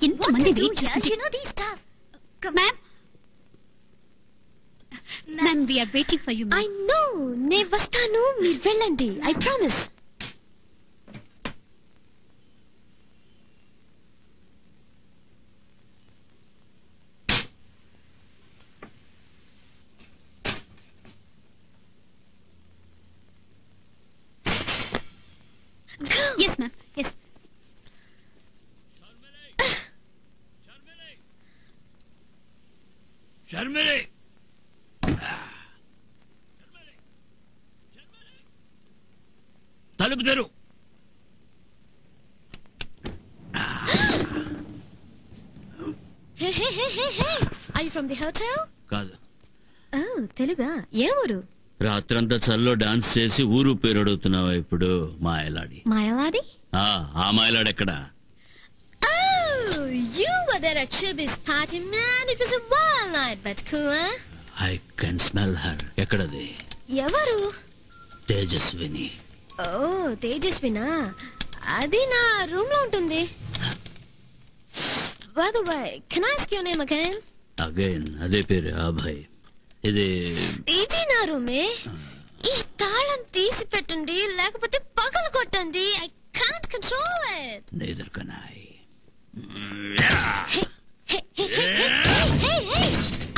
ఇంతమంది వెయిట్ చేస్తుంటే ma'am ma'am we are waiting for you. I know, నేను వస్తాను, మీరు వెళ్ళండి. I promise. Yes ma'am yes. Sharmili, తలుపు తెరు. Hey, hey, hey, hey, hey. Are you from the hotel? కాదు. Oh, తెలుగా? ఏ ఊరు? రాత్రంతా చల్లో డాన్స్ చేసి ఊరు పేరు అడుగుతున్నావా ఇప్పుడు? మాయలాడి. మాయలాడి? ఆ మాయలాడి ఎక్కడా? Oh, you were there at Chibi's party, man. It was a wild night, but cool, huh? I can smell her. ఎక్కడది? ఎవరు? తేజస్విని. Oh, తేజస్వినా? అది నా రూమ్ లో ఉంటుంది. By the way, can I ask your name again? Again, అదే పేరు అభయ్. ఇది నా రూమే. ఈ తాళం తీసి పెట్టండి, లేకపోతే పగలు కొట్టండి. I can't control it. Neither can I. Hey,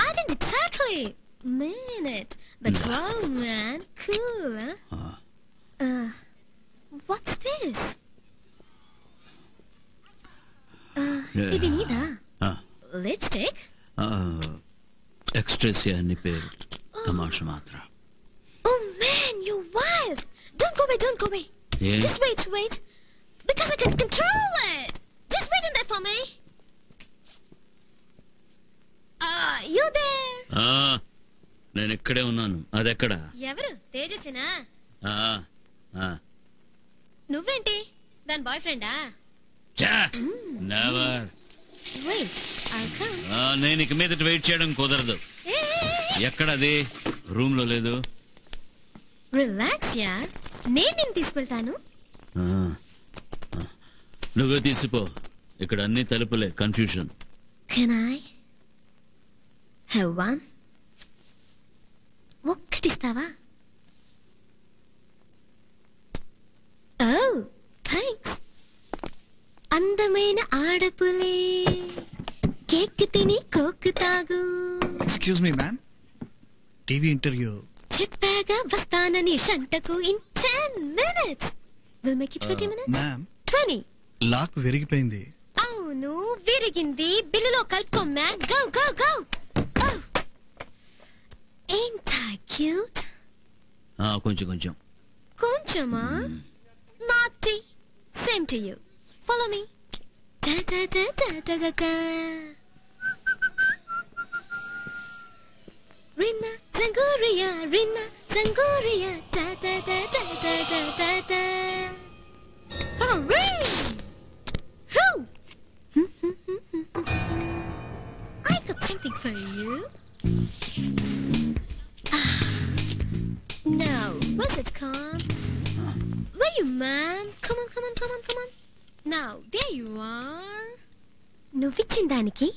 I didn't exactly mean it. But wow, man, cool, huh? What's this? ఇది నీదా? లిప్స్టిక్? ఎక్స్ట్రేసియా అని పేరు. తమాషా మాత్రం. Oh man, you're wild. Don't go away. Yeah. Just wait. Because I can control it. Just wait in there for me. You there? నేను ఇక్కడే ఉన్నాను. అదెక్కడా? ఎవరు? తేజస్వినా? నువ్వేంటి దాని బాయ్ ఫ్రెండా? నెవర్. Wait, I'll come. నేను ఇక మీదట వెయిట్ చేయడం కుదరదు. ఎక్కడది? రూమ్ లో లేదు. రిలాక్స్ యార్, నేను నిన్ను తీసుకెళ్తాను. నువ్వే తీసిపో. ఇక్కడ అన్ని తలుపులే. Confusion. Can I have one? ఒక్కటిస్తావా? Oh, thanks. అందమైన ఆడపులే కేక్ తిని కోక్ తాగు. Excuse me ma'am, TV interview. చెప్పాగా వస్తానని షంటకు in 10 minutes. We'll make it 20 minutes. Ma'am, 20. Lock విరిగిపోయింది. అవును, విరిగింది. బిల్లులో కలుపుకో ma'am. Go. Oh. Ain't I cute? కొంచెం. కొంచెమా? Naughty. Same to you. Follow me. Da. Rina Zanguria, da. Hooray! Who? I got something for you. Now, where's it gone? Where you, man? Come on. Now, there you are. నువ్విచ్చిన దానికి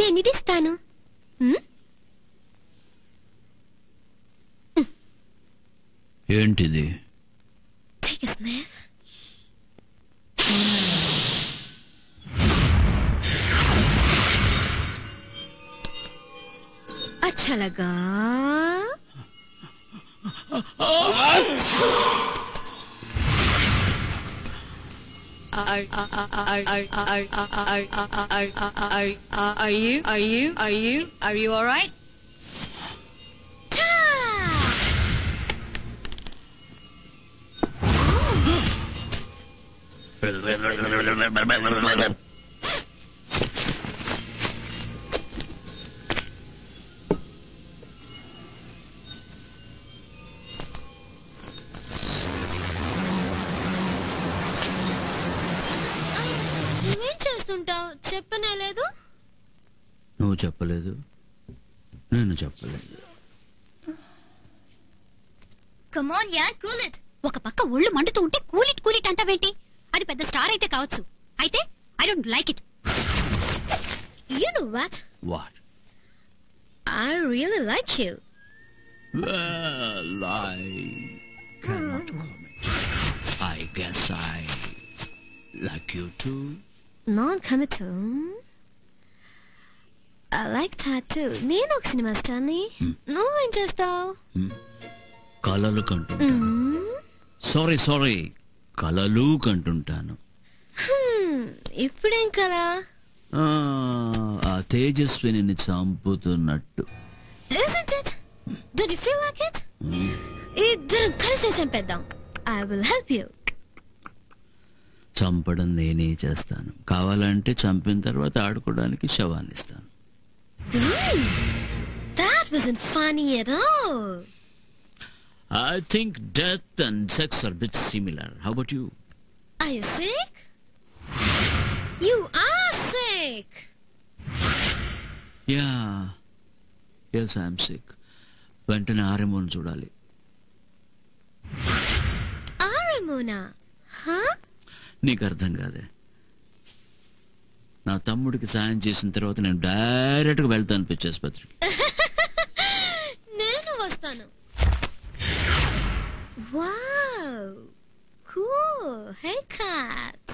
నేను ఇది ఇస్తాను. ఏంటిది? Take a sniff. अच्छा लगा? Are you all right? చేస్తుంటావు? చెప్పనే లేదు. నువ్వు చెప్పలేదు, నేను చెప్పలేదు. Come on yeah, cool it. ఒక పక్క ఒళ్ళు మండుతూ ఉంటే కూల్ ఇట్ అంటావేంటి? అది పెద్ద స్టార్ అయితే కావచ్చు, అయితే I don't like it. You know what? What? I really like you. Well, I cannot comment. I guess I like you too. Non-committal. I like that too. నేను ఒక సినిమా స్టార్ని. నువ్వేం చేస్తావు? కలలు కంటుంటాను. సారీ కలలు కంటుంటాను. ఇప్పుడేం కదా? ఆ Tejaswini చంపుతున్నట్టు. Isn't it? Don't you feel like it? ఇద్దరం కలిసి చంపేద్దాం. I will help you. చంపడం నేనే చేస్తాను. కావాలంటే చంపిన తర్వాత ఆడుకోవడానికి శవాన్ని ఇస్తాను. That wasn't funny at all. I think death and sex are a bit similar. How about you? Are you sick? You are sick. Yeah. Yes, I am sick. వెంటనే ఆర్ఎంఓని చూడాలి. ఆర్ఎంఓనా? నీకు అర్థం కాదే. నా తమ్ముడికి సాయం చేసిన తర్వాత నేను డైరెక్ట్ గా వెళ్తాను పిచ్చి ఆసుపత్రికి. నేను వస్తాను. Wow, cool haircut.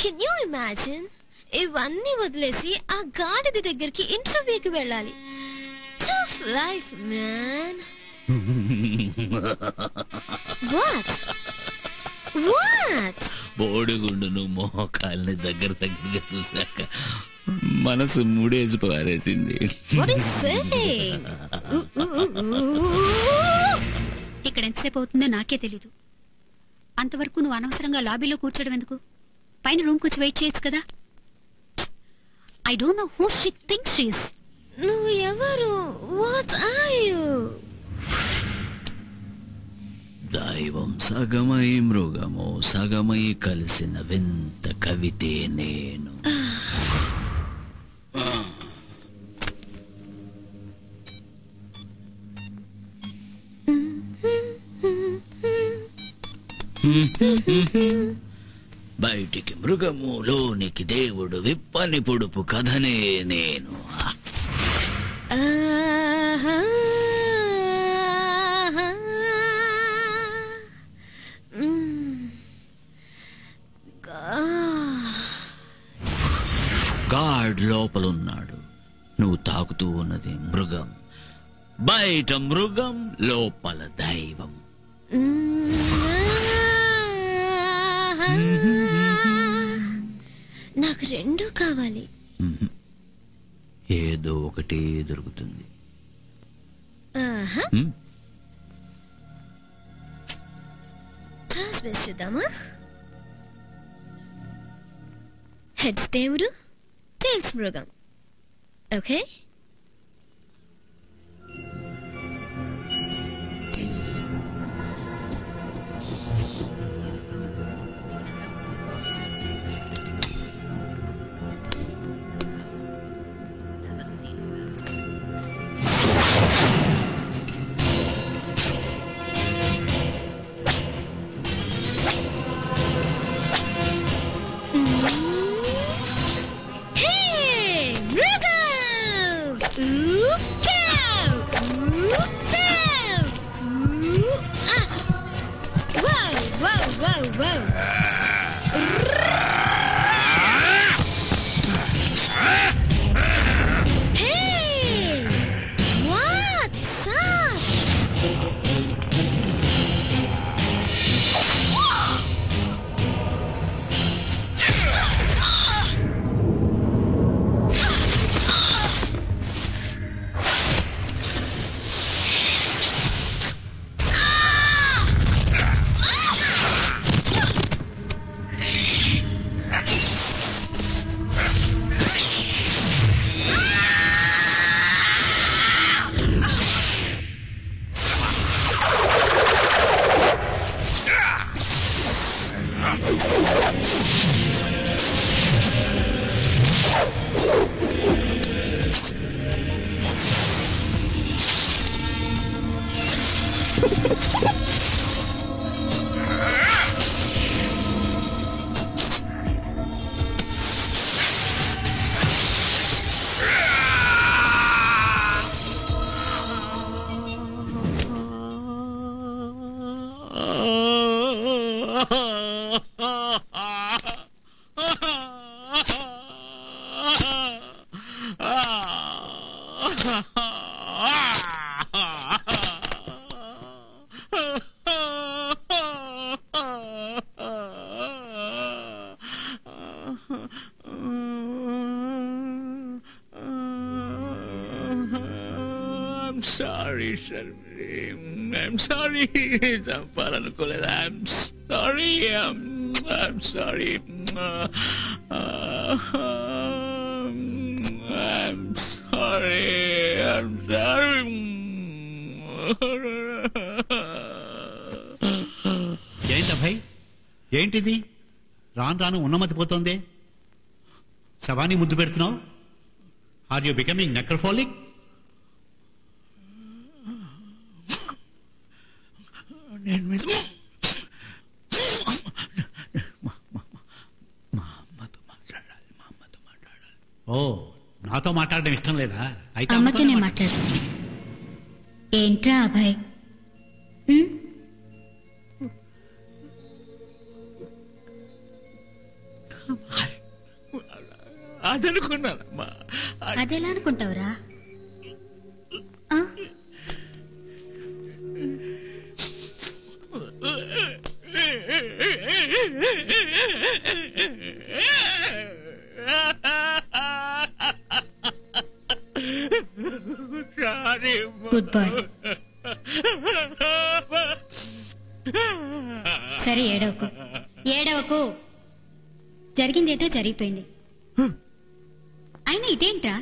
Can you imagine? ఇవన్నీ వదిలేసి ఆ గాడిద దగ్గరికి ఇంటర్వ్యూకి వెళ్ళాలి. Tough life, man. What? బోడిగుండును మోకాల్ని దగ్గరగా చూశాక మనసు మూడేసి పారేసింది. What is saying? ఇక్కడ ఎంతసేపు అవుతుందో నాకే తెలీదు. అంతవరకు నువ్వు అనవసరంగా లాబీలో కూర్చోడం ఎందుకు? పైన రూమ్ కూర్చో వెయిట్ చేయొచ్చు కదా. I don't know who she thinks she is. నువ్వు ఎవరు? What are you? దైవం సగమై మృగము సగమై కలిసిన వింత కవితే నేను. బయటికి మృగము లోనికి దేవుడు విప్పని పొడుపు కథనే నేను. గాడ్ లోపలున్నాడు. నువ్వు తాకుతూ ఉన్నది మృగం. బయట మృగం, లోపల దైవం. నాకు రెండు కావాలి. ఏదో ఒకటి దొరుకుతుంది. టాస్ వేసి చూద్దామా? హెడ్స్ దేవుడు, టైల్స్ మృగం. Okay, Sorry, Sharmi. I'm sorry. చంపాలనుకోలేదు. I'm sorry. I'm sorry. I'm sorry. I'm sorry. ఏంటి అభయ్, ఏంటిది? రాను రాను ఉన్నమతిపోతోంది. శవాన్ని ముద్దు పెడుతున్నావు. Are you becoming necrophilic? నేను ఓ, నాతో మాట్లాడడం ఇష్టం లేదా? అయితే అమ్మతోనే మాట్లాడు. ఏంట్రా అభయ్? అదనుకున్నానమ్మా. అదెలా అనుకుంటావురా? Good bye. సరే, ఏడవకు ఏడవకు. జరిగిందేదో జరిగిపోయింది. అయినా ఇదేంటా,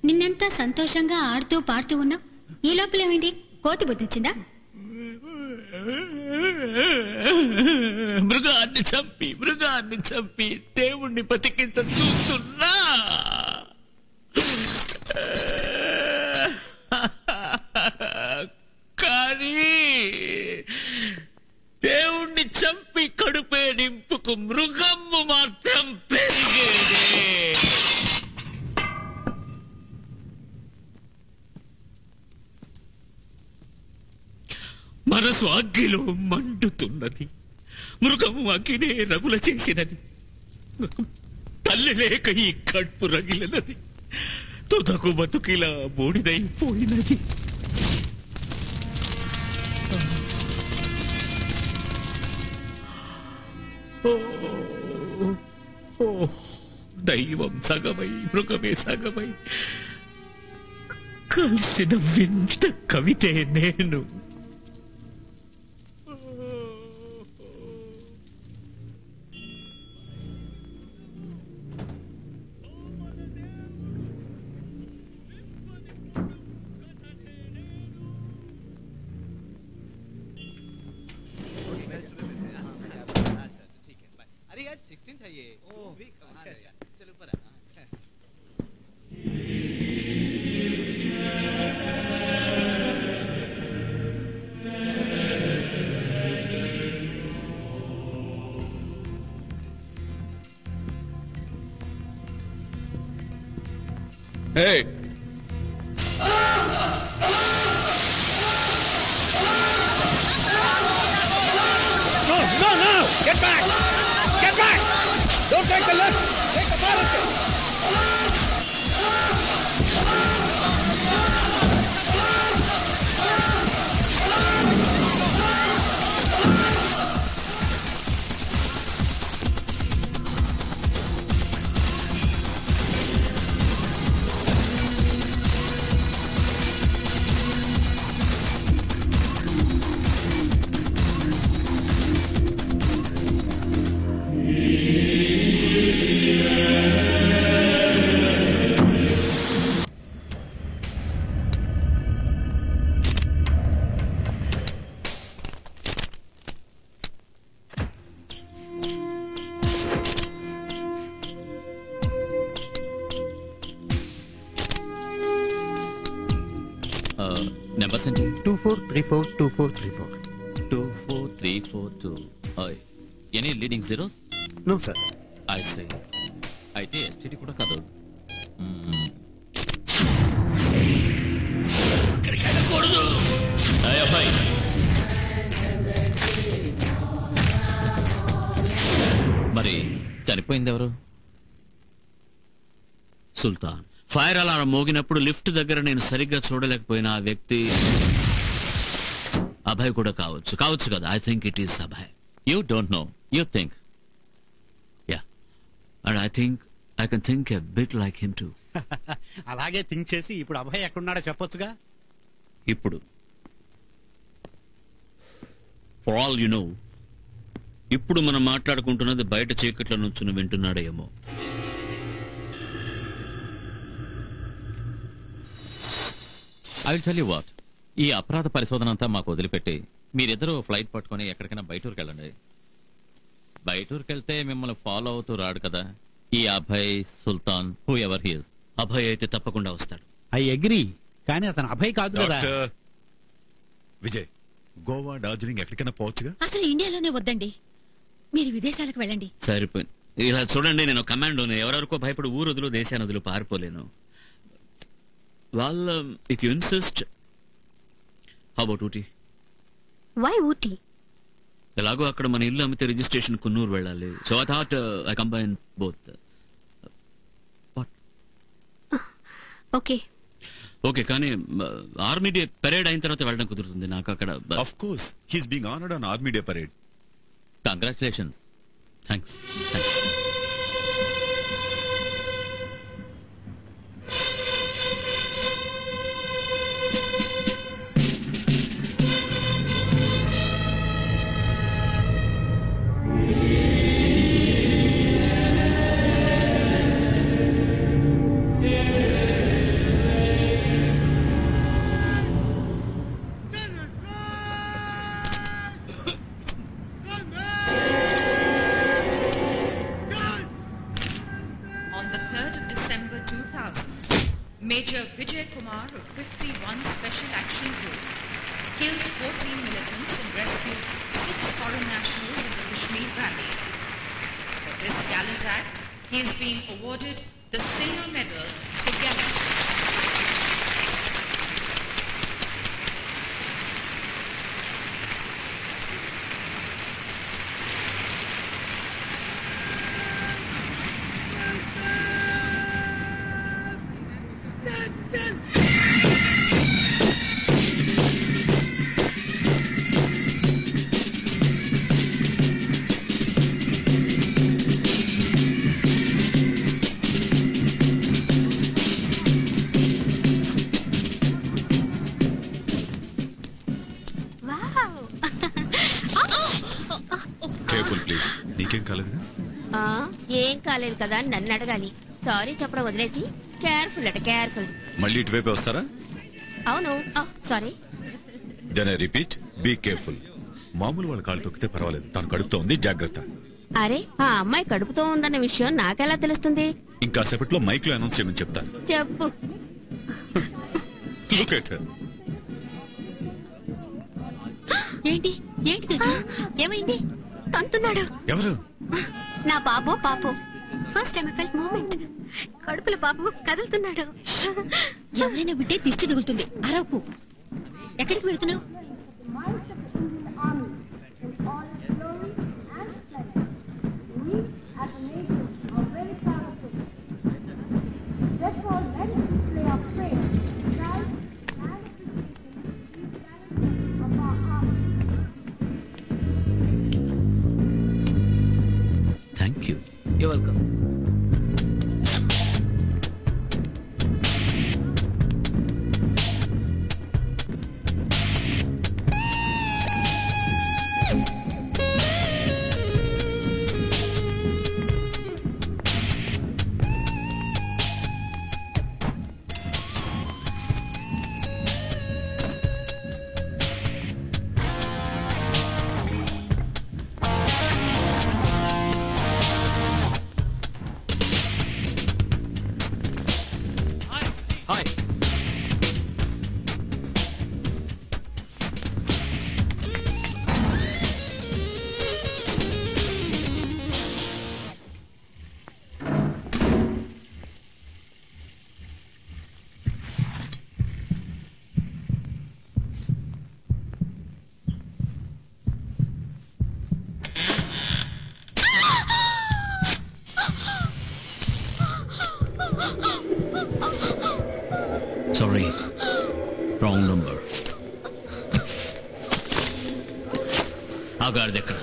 నిన్నంతా సంతోషంగా ఆడుతూ పాడుతూ ఉన్నావు, ఈ లోపలేమైంది? కోతి బుద్ధి వచ్చిందా? మృగాన్ని చంపి దేవుణ్ణి బతికించ చూస్తున్నా. కానీ దేవుణ్ణి చంపి కడుపే నింపుకు మృగమ్ము మాత్రం పెరిగేదే. మనసు అగ్గిలో మండుతున్నది. మృగము అగ్గినే రగుల చేసినది. తల్లి లేక ఈ కడుపు రగిలినది. తుదకు బతుకిలా బూడిదైపోయినది. దైవం సగమై మృగమే సగమై కలిసిన వింత కవితే నేను. Hey! No! Get back! Get back! Don't take the left! Take the policy! 342434. 24342. Any leading zero? No, sir. I say. అయితే ఎస్టీడీ కూడా కాదు. అబ్బాయి, మరి చనిపోయింది ఎవరు? సుల్తాన్. ఫైర్ అలారం మోగినప్పుడు లిఫ్ట్ దగ్గర నేను సరిగ్గా చూడలేకపోయినా ఆ వ్యక్తి అభయ్ కూడా కావచ్చు కదా. I think it is Abhay. You don't know, you think. Yeah, and I think I can think a bit like him to. అలాగే థింక్ చేసి ఇప్పుడు అభయ్ ఎక్కడున్నాడో చెప్పొచ్చుగా. ఇప్పుడు ఫర్ ఆల్ యు నో, ఇప్పుడు మనం మాట్లాడుకుంటున్నది బయట చీకట్లో నుంచుని వింటున్నాడేమో. I will tell you what, ఈ అపరాధ పరిశోధన అంతా మాకు వదిలిపెట్టి మీరిద్దరూ ఫ్లైట్ పట్టుకొని ఎక్కడికైనా బయటూరుకి వెళ్ళండి. బయటూరుకి వెళ్తే మిమ్మల్ని ఫాలో అవుతూ రాడు కదా ఈ Abhay, Sultan, whoever he is. Abhay అయితే తప్పకుండా వస్తాడు. ఐ అగ్రీ, కానీ అతను అభయ్ కాదు కదా. విజయ్, గోవా, డార్జిలింగ్ ఎక్కడికైనా పోవచ్చుగా. అసలు ఇండియాలోనే వద్దండి, మీరు విదేశాలకు వెళ్ళండి. సరిపోయింది. ఇలా చూడండి, నేను కమాండోని. ఎవరెవరికో భయపడి ఊరొదులు దేశానదులు పారిపోలేను. వాళ్ళ if you insist, how about Ooty? Why Ooty? ఎలాగో అక్కడ మన ఇల్లు అమ్మితే రిజిస్ట్రేషన్ కున్నూరు వెళ్ళాలి. So I thought I combine both. Okay okay, కానీ ఆర్మీ డే పరేడ్ అయిన తర్వాత వెళ్ళడం కుదురుతుంది నాకు అక్కడ. Of course, he is being honoured on army day parade. Congratulations. Thanks. Major Vijay Kumar of 51 Special Action Group killed 14 militants and rescued 6 foreign nationals in the Kashmir Valley. For this gallant act, he is being awarded the Singer Medal for Gallantry. Careful please. నీకేం కాలేదుగా? ఏం కాలేదు కదా అని నన్ను అడగాలి. Sorry చెప్పడం వదిలేసి careful అట కేర్ఫుల్. మళ్ళీ ఇటువైపే వస్తారా? అవును, sorry. Then I repeat, be careful. మామూలు వాళ్ళ కాళ్ళు తొక్కితే పర్వాలేదు, తను కడుపుతో ఉంది, జాగ్రత్త. అరే, ఆ అమ్మాయి కడుపుతో ఉందన్న విషయం నాకెలా తెలుస్తుంది? ఇంకా సేపట్లో మైక్ లో అనౌన్స్ చేయమని చెప్తాను. చెప్పు. Look at her. ఏంటి ఏంటి తెచ్చు? ఏమైంది? తంతున్నాడు. ఎవరు? నా బాబు పాపు. First time I felt moment. కడుపుల బాబు కదులుతున్నాడు. ఎవరైనా వింటే దిష్టి తగులుతుంది. అరవకు. ఎక్కడికి వెళ్తున్నావు? Thank you. You welcome. ఆ గాడిద ఎక్కడ?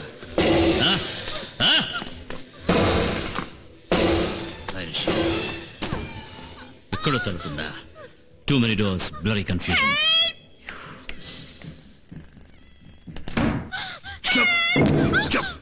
ఎక్కడో తలుపుందా? Too many doors, blurry confusion. Chop!